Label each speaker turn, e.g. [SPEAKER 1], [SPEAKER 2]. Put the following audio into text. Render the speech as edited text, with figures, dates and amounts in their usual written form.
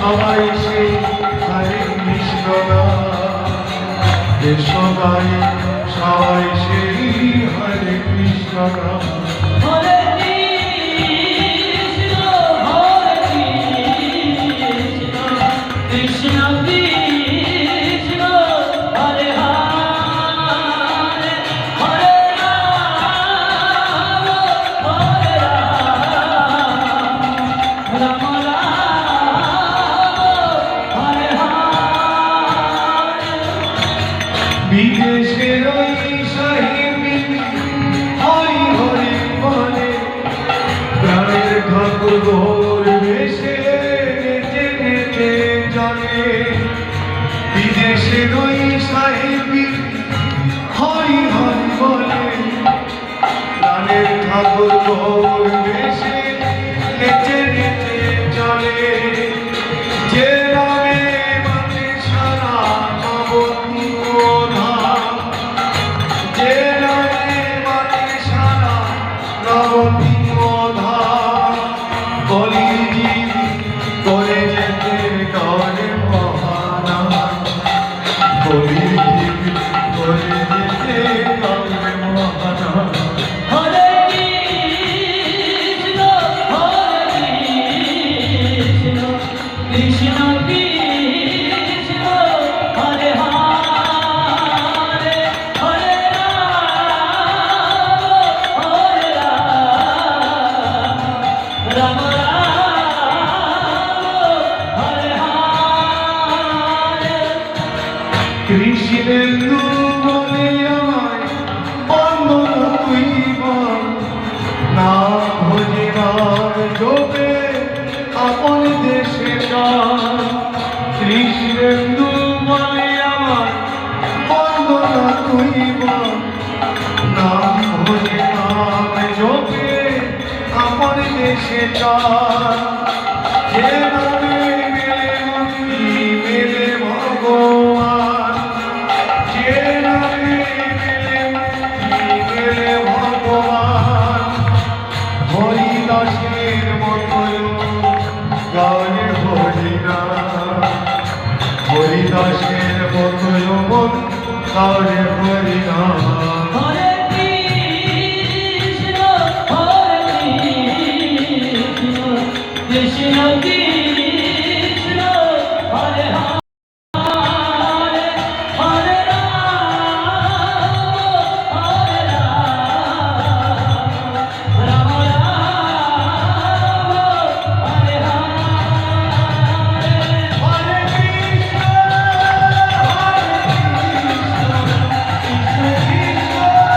[SPEAKER 1] সবাই সেই হরে কৃষ্ণ নাম এসো গাই সবাই সেই হরে কৃষ্ণ নাম
[SPEAKER 2] হরে কৃষ্ণ কৃষ্ণ কৃষ্ণ হরে হরে হরে রাম হরে রাম রাম হরে হরে
[SPEAKER 1] বিদেশের ওই সাহেবী হরি হরি বলে প্রাণের ঠাকুর গৌর বেশে নেচে নেচে চলে বিদেশের ওই সাহেবী হরি হরি বলে প্রাণের ঠাকুর গৌর বেশে নেচে নেচে চলে যে নামে মাতে সারা নবদ্বীপ ধাম যে নামে মাতে সারা নবদ্বীপ ধাম কলিজীব করে যেতে করে মহানাম কলিজীব করে যেতে করে মহানাম
[SPEAKER 2] হরে কৃষ্ণ কৃষ্ণ কৃষ্ণ হরে হরে হরে রাম রাম হরে হরে
[SPEAKER 1] কৃষ্ণেন্দু বলে আমায় বন্দনা তুই বল না ভজিবার জোপে আপন দেশে যান কৃষ্ণেন্দু বলে আমায় বন্দনা তুই বল না ভজিবার জোপে আপন দেশে যান যে নামে মেলে মুক্তি মেলে ভগবান যে নামে মেলে মুক্তি মেলে ভগবান হরিদাসের মতো গানে হরিনাম হরিদাসের মতো গানে হরিনাম
[SPEAKER 2] হরে